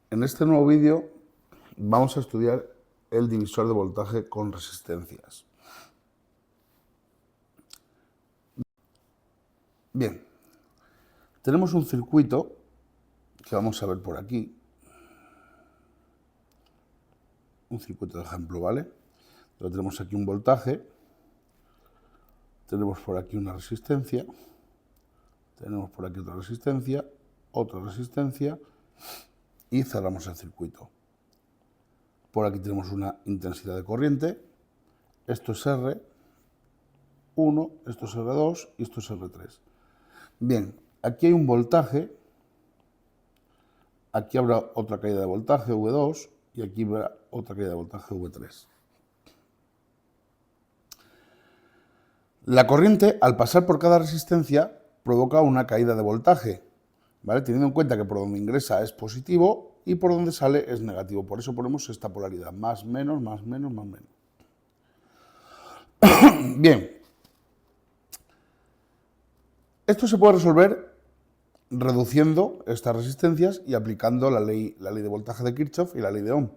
En este nuevo vídeo vamos a estudiar el divisor de voltaje con resistencias. Bien, tenemos un circuito que vamos a ver por aquí. Un circuito de ejemplo, ¿vale? Pero tenemos aquí un voltaje, tenemos por aquí una resistencia, tenemos por aquí otra resistencia y cerramos el circuito. Por aquí tenemos una intensidad de corriente, esto es R1, esto es R2 y esto es R3. Bien, aquí hay un voltaje, aquí habrá otra caída de voltaje, V2, y aquí habrá otra caída de voltaje, V3. La corriente, al pasar por cada resistencia, provoca una caída de voltaje, ¿vale? Teniendo en cuenta que por donde ingresa es positivo y por donde sale es negativo. Por eso ponemos esta polaridad, más, menos, más, menos, más, menos. Bien. Esto se puede resolver reduciendo estas resistencias y aplicando la ley de voltaje de Kirchhoff y la ley de Ohm.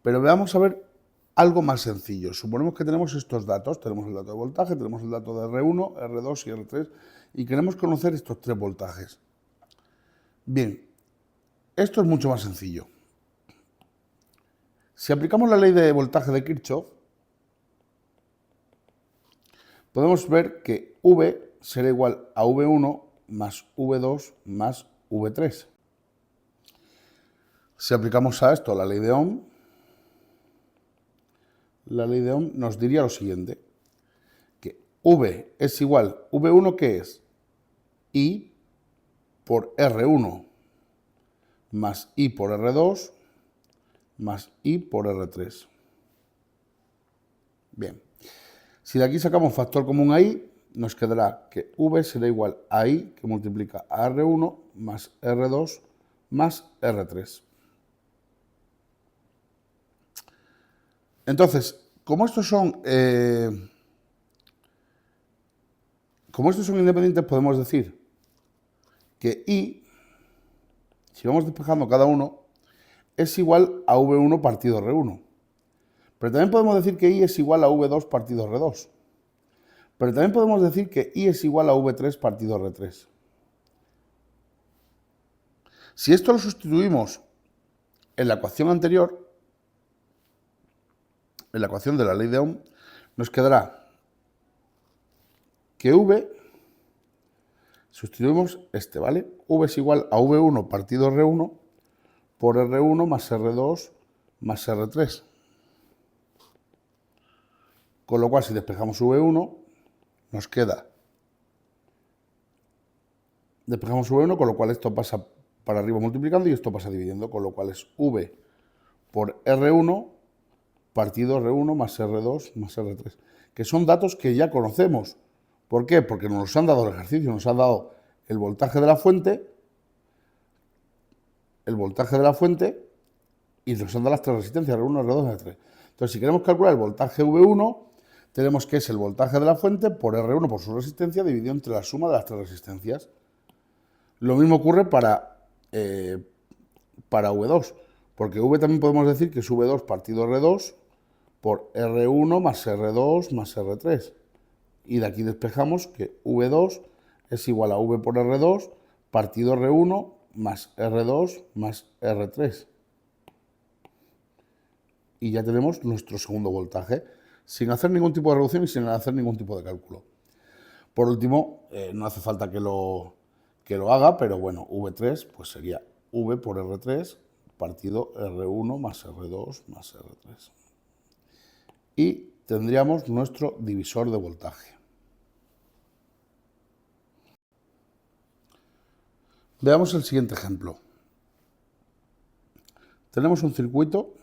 Pero vamos a ver algo más sencillo. Suponemos que tenemos estos datos. Tenemos el dato de voltaje, tenemos el dato de R1, R2 y R3 y queremos conocer estos tres voltajes. Bien, esto es mucho más sencillo. Si aplicamos la ley de voltaje de Kirchhoff, podemos ver que V será igual a V1 más V2 más V3. Si aplicamos a esto la ley de Ohm nos diría lo siguiente, que V es igual, V1 ¿qué es? I por R1 más I por R2 más I por R3. Bien, si de aquí sacamos factor común a I, nos quedará que V será igual a I que multiplica a R1 más R2 más R3. Entonces, como estos son independientes, podemos decir que I, si vamos despejando cada uno, es igual a V1 partido R1. Pero también podemos decir que I es igual a V2 partido R2. Pero también podemos decir que I es igual a V3 partido R3. Si esto lo sustituimos en la ecuación anterior, en la ecuación de la ley de Ohm, nos quedará que V, sustituimos este, ¿vale? V es igual a V1 partido R1 por R1 más R2 más R3. Con lo cual, si despejamos V1, nos queda. Despejamos V1, con lo cual esto pasa para arriba multiplicando y esto pasa dividiendo, con lo cual es V por R1 partido R1 más R2 más R3, que son datos que ya conocemos. ¿Por qué? Porque nos han dado el ejercicio, nos han dado el voltaje de la fuente, y nos han dado las tres resistencias, R1, R2, R3. Entonces, si queremos calcular el voltaje V1, tenemos que es el voltaje de la fuente por R1 por su resistencia dividido entre la suma de las tres resistencias. Lo mismo ocurre para V2, porque V también podemos decir que es V2 partido R2 por R1 más R2 más R3. Y de aquí despejamos que V2 es igual a V por R2 partido R1 más R2 más R3. Y ya tenemos nuestro segundo voltaje, sin hacer ningún tipo de reducción y sin hacer ningún tipo de cálculo. Por último, no hace falta que lo haga, pero bueno, V3 pues sería V por R3 partido R1 más R2 más R3. Y tendríamos nuestro divisor de voltaje. Veamos el siguiente ejemplo. Tenemos un circuito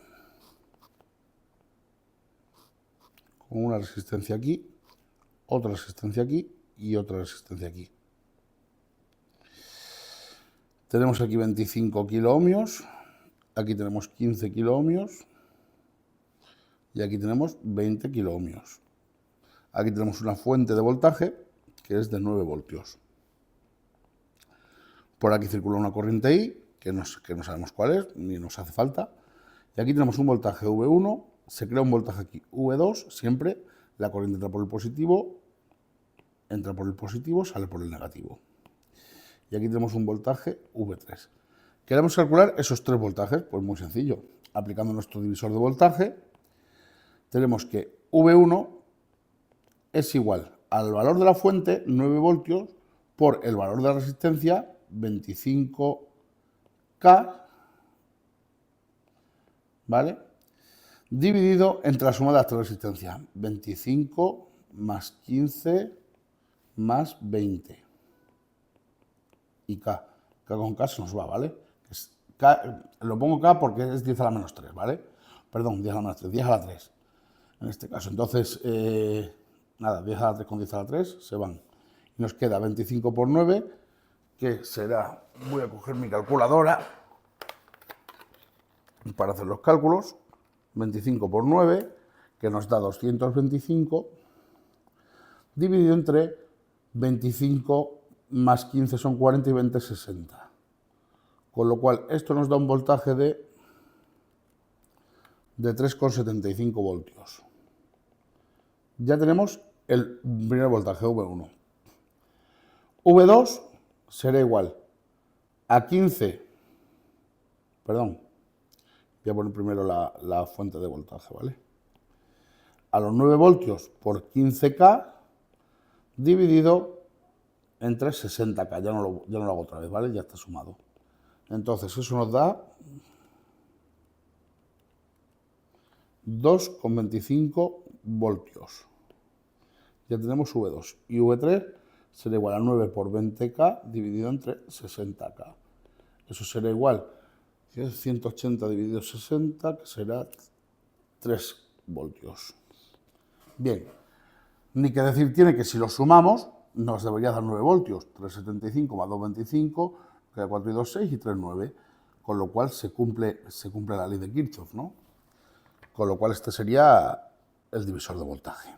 con una resistencia aquí, otra resistencia aquí y otra resistencia aquí. Tenemos aquí 25 kiloohmios, aquí tenemos 15 kiloohmios y aquí tenemos 20 kiloohmios. Aquí tenemos una fuente de voltaje que es de 9 voltios. Por aquí circula una corriente I que no sabemos cuál es, ni nos hace falta. Y aquí tenemos un voltaje V1, se crea un voltaje aquí V2, siempre la corriente entra por el positivo, sale por el negativo. Y aquí tenemos un voltaje V3. ¿Queremos calcular esos 3 voltajes? Pues muy sencillo. Aplicando nuestro divisor de voltaje, tenemos que V1 es igual al valor de la fuente, 9 voltios, por el valor de la resistencia, 25K, ¿vale? Dividido entre la suma de las 3 resistencias, 25 más 15 más 20. Y K con K se nos va, ¿vale? Lo pongo K porque es 10 a la menos 3, ¿vale? Perdón, 10 a la menos 3, 10 a la 3, en este caso. Entonces, nada, 10 a la 3 con 10 a la 3 se van. Y nos queda 25 por 9, que será, voy a coger mi calculadora para hacer los cálculos, 25 por 9, que nos da 225, dividido entre 25 más 15 son 40 y 20 60. Con lo cual, esto nos da un voltaje de 3,75 voltios. Ya tenemos el primer voltaje, V1. V2 será igual a 15, perdón, voy a poner primero la fuente de voltaje, ¿vale? A los 9 voltios por 15K dividido entre 60K, ya no lo hago otra vez, ¿vale? Ya está sumado. Entonces eso nos da 2,25 voltios. Ya tenemos V2 y V3 será igual a 9 por 20K dividido entre 60K. Eso será igual a 180 dividido 60, que será 3 voltios. Bien, ni que decir tiene que si lo sumamos nos debería dar 9 voltios. 3,75 más 2,25, queda 4 y 2, 6 y 3, 9. Con lo cual se cumple la ley de Kirchhoff, ¿no? Con lo cual este sería el divisor de voltaje.